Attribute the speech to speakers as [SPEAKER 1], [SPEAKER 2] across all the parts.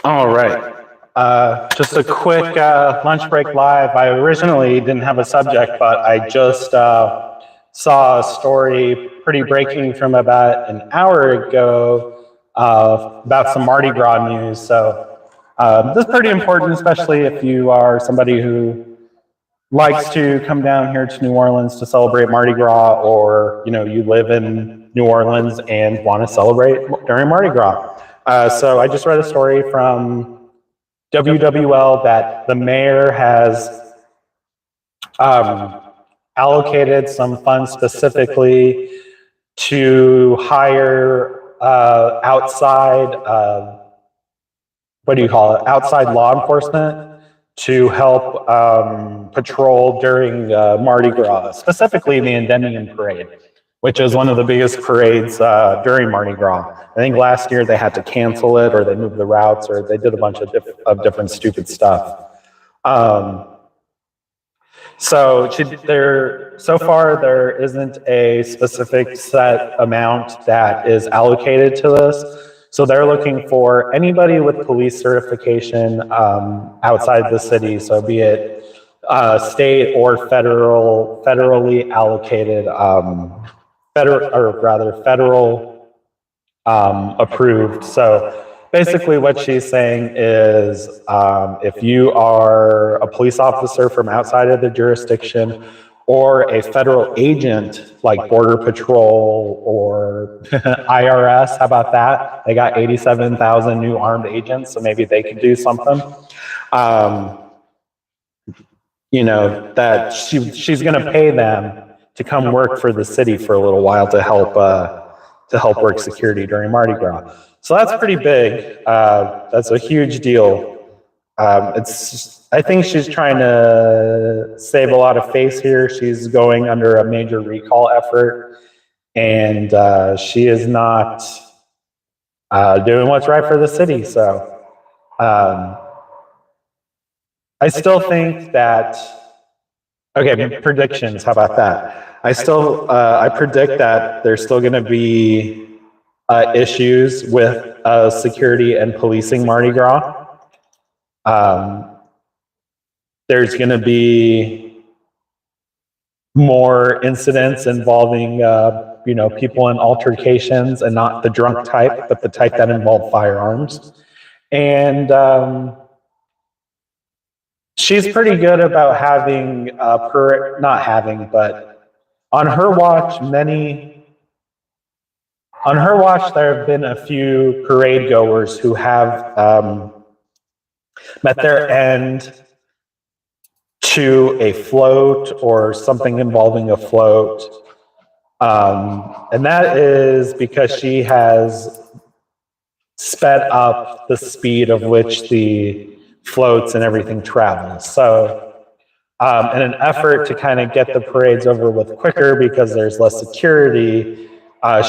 [SPEAKER 1] All right. Just a quick lunch break live. I originally didn't have a subject, but I just saw a story pretty breaking from about an hour ago about some Mardi Gras news. So this is pretty important, especially if you are somebody who likes to come down here to New Orleans to celebrate Mardi Gras, or you live in New Orleans and want to celebrate during Mardi Gras. So I just read a story from WWL that the mayor has allocated some funds specifically to hire outside, outside law enforcement to help patrol during Mardi Gras, specifically the Endymion Parade, which is one of the biggest parades during Mardi Gras. I think last year they had to cancel it, or they moved the routes, or they did a bunch of different stupid stuff. So far there isn't a specific set amount that is allocated to this. So they're looking for anybody with police certification outside the city, so be it state or federally allocated, federal approved. So basically what she's saying is if you are a police officer from outside of the jurisdiction, or a federal agent like Border Patrol or IRS, how about that? They got 87,000 new armed agents, so maybe they could do something. That she's going to pay them to come work for the city for a little while to help work security during Mardi Gras. So that's pretty big. That's a huge deal. I think she's trying to save a lot of face here. She's going under a major recall effort, and she is not doing what's right for the city. So I still think that, okay, predictions, how about that? I predict that there's still going to be issues with security and policing Mardi Gras. There's going to be more incidents involving, people in altercations, and not the drunk type, but the type that involve firearms. And she's pretty good about having, but on her watch, there have been a few parade goers who have met their end to a float or something involving a float. And that is because she has sped up the speed of which the floats and everything travels. So in an effort to kind of get the parades over with quicker because there's less security,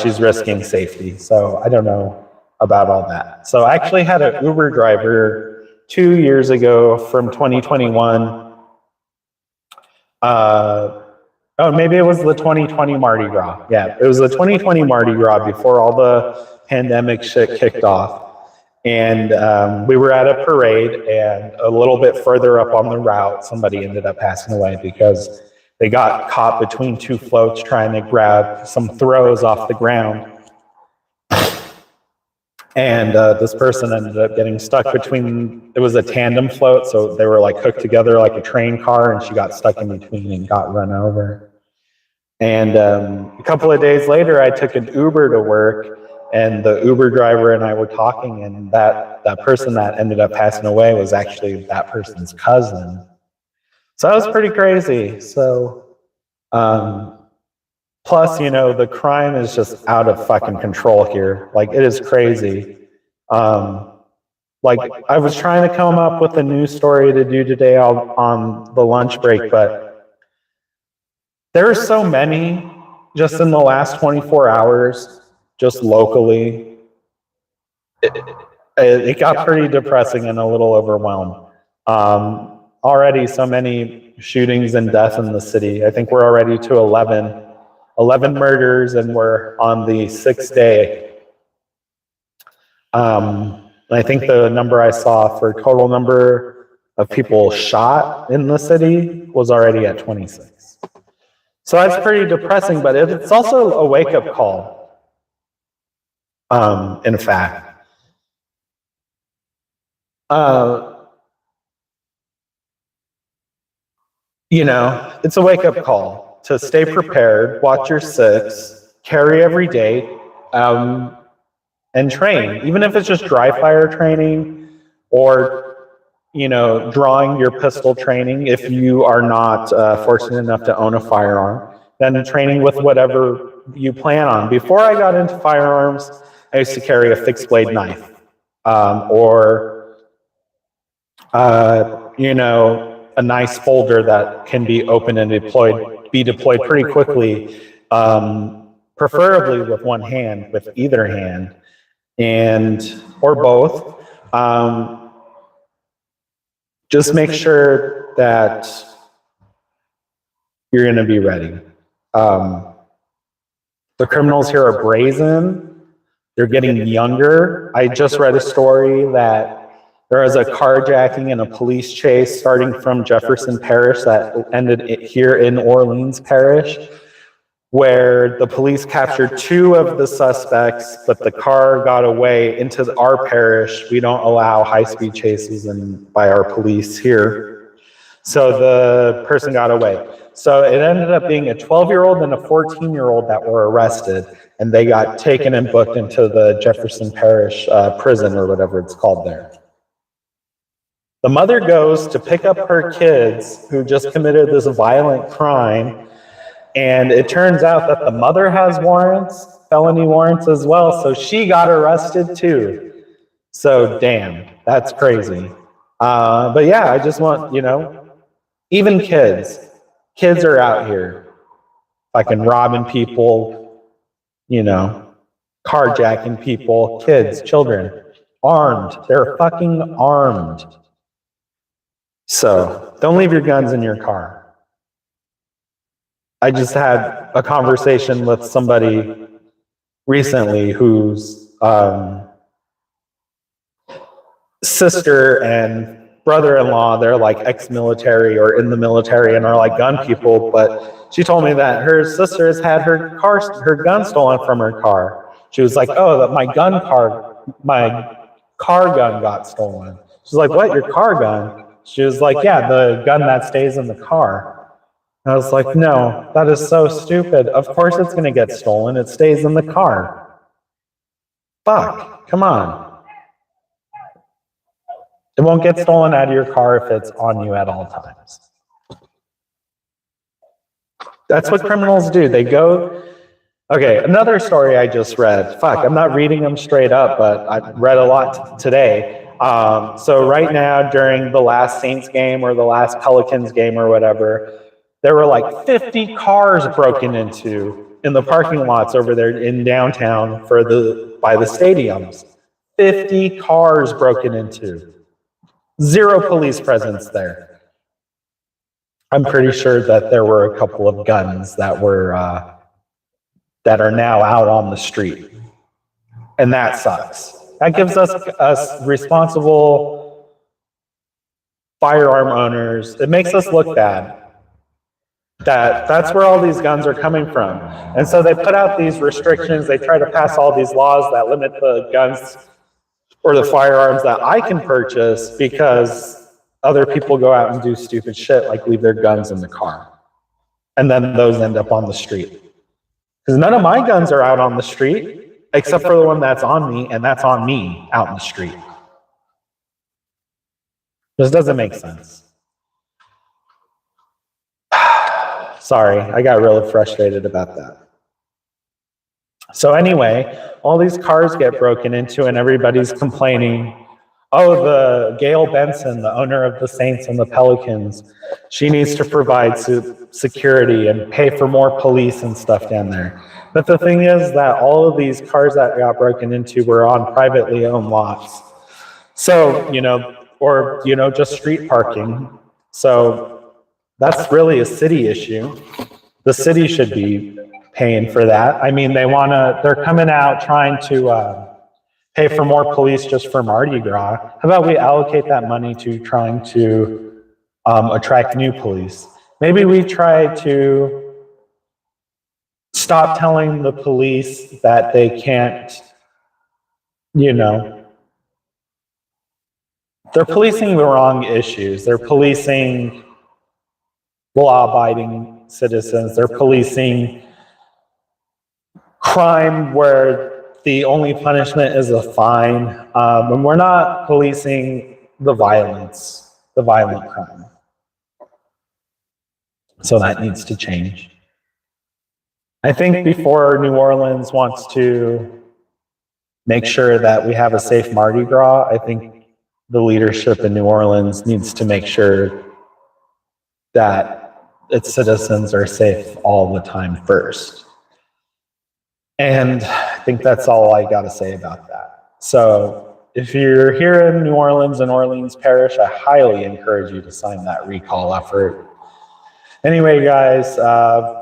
[SPEAKER 1] she's risking safety. So I don't know about all that. So I actually had an Uber driver 2 years ago from 2021. Maybe it was the 2020 Mardi Gras. Yeah, it was the 2020 Mardi Gras before all the pandemic shit kicked off. And we were at a parade, and a little bit further up on the route, somebody ended up passing away because they got caught between two floats trying to grab some throws off the ground. And this person ended up getting stuck between, it was a tandem float, so they were like hooked together like a train car, and she got stuck in between and got run over. And a couple of days later, I took an Uber to work, and the Uber driver and I were talking, and that person that ended up passing away was actually that person's cousin. So that was pretty crazy. So, plus, the crime is just out of fucking control here. Like, it is crazy. Like, I was trying to come up with a news story to do today on the lunch break, but there are so many just in the last 24 hours, just locally. It got pretty depressing and a little overwhelmed. Already so many shootings and deaths in the city. I think we're already to 11 11 murders, and we're on the 6th day. I think the number I saw for total number of people shot in the city was already at 26. So that's pretty depressing, but it's also a wake-up call, in fact. You know, it's a wake-up call to stay prepared, watch your six, carry every day, and train, even if it's just dry fire training or, you know, drawing your pistol training. If you are not fortunate enough to own a firearm, then training with whatever you plan on. Before I got into firearms, I used to carry a fixed blade knife, you know, a nice folder that can be opened and be deployed pretty quickly, preferably with one hand, with either hand, or both. Just make sure that you're going to be ready. The criminals here are brazen. They're getting younger. I just read a story that there was a carjacking and a police chase starting from Jefferson Parish that ended here in Orleans Parish, where the police captured 2 of the suspects, but the car got away into our parish. We don't allow high-speed chases by our police here. So the person got away. So it ended up being a 12-year-old and a 14-year-old that were arrested, and they got taken and booked into the Jefferson Parish prison, or whatever it's called there. The mother goes to pick up her kids who just committed this violent crime, and it turns out that the mother has warrants, felony warrants as well, so she got arrested too. So damn, that's crazy. But yeah, I just want, you know, even kids are out here fucking robbing people, you know, carjacking people, kids, children, armed. They're fucking armed. So don't leave your guns in your car. I just had a conversation with somebody recently whose sister and brother-in-law, they're like ex-military or in the military and are like gun people, but she told me that her sister has had her gun stolen from her car. She was like, oh, my car gun got stolen. She's like, what, your car gun? She was like, yeah, the gun that stays in the car. And I was like, no, that is so stupid. Of course it's going to get stolen. It stays in the car. Fuck, come on. It won't get stolen out of your car if it's on you at all times. That's what criminals do. They go... Okay, another story I just read. Fuck, I'm not reading them straight up, but I read a lot today. So right now, during the last Saints game or the last Pelicans game or whatever, there were like 50 cars broken into in the parking lots over there in downtown by the stadiums. 50 cars broken into. 0 police presence there. I'm pretty sure that there were a couple of guns that are now out on the street. And that sucks. That gives us responsible firearm owners, it makes us look bad. That's where all these guns are coming from. And so they put out these restrictions, they try to pass all these laws that limit the guns or the firearms that I can purchase because other people go out and do stupid shit like leave their guns in the car. And then those end up on the street. Because none of my guns are out on the street, except for the one that's on me, and that's on me out in the street. This doesn't make sense. Sorry, I got really frustrated about that. So anyway, all these cars get broken into and everybody's complaining, oh, the Gail Benson, the owner of the Saints and the Pelicans, she needs to provide security and pay for more police and stuff down there. But the thing is that all of these cars that got broken into were on privately owned lots. So, just street parking. So that's really a city issue. The city should be paying for that. I mean, they're coming out trying to pay for more police just for Mardi Gras. How about we allocate that money to trying to attract new police? Maybe we try to stop telling the police that they can't, you know, they're policing the wrong issues. They're policing law-abiding citizens. They're policing crime where the only punishment is a fine. And we're not policing the violent crime. So that needs to change. I think before New Orleans wants to make sure that we have a safe Mardi Gras, I think the leadership in New Orleans needs to make sure that its citizens are safe all the time first. And I think that's all I got to say about that. So if you're here in New Orleans and Orleans Parish, I highly encourage you to sign that recall effort. Anyway, guys,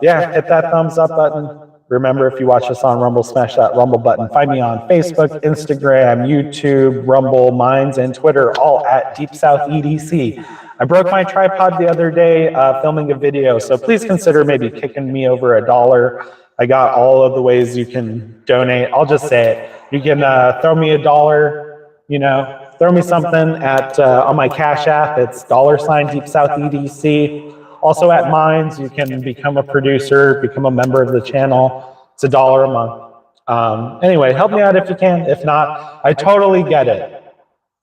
[SPEAKER 1] yeah, hit that thumbs up button. Remember, if you watch us on Rumble, smash that Rumble button. Find me on Facebook, Instagram, YouTube, Rumble, Minds, and Twitter, all at DeepSouthEdc. I broke my tripod the other day filming a video, so please consider maybe kicking me over $1. I got all of the ways you can donate. I'll just say it. You can throw me $1, you know, throw me something at on my Cashapp. It's $DeepSouthEdc. Also at Minds, you can become a producer, become a member of the channel. It's $1 a month. Anyway, help me out if you can. If not, I totally get it.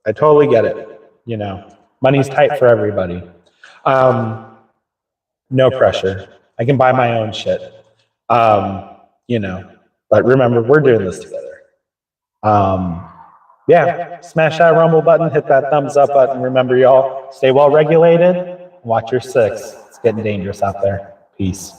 [SPEAKER 1] I totally get it. You know, money's tight for everybody. No pressure. I can buy my own shit. You know, but remember, we're doing this together. Yeah, smash that Rumble button, hit that thumbs up button. Remember, y'all, stay well regulated. Watch your six. It's getting dangerous out there. Peace.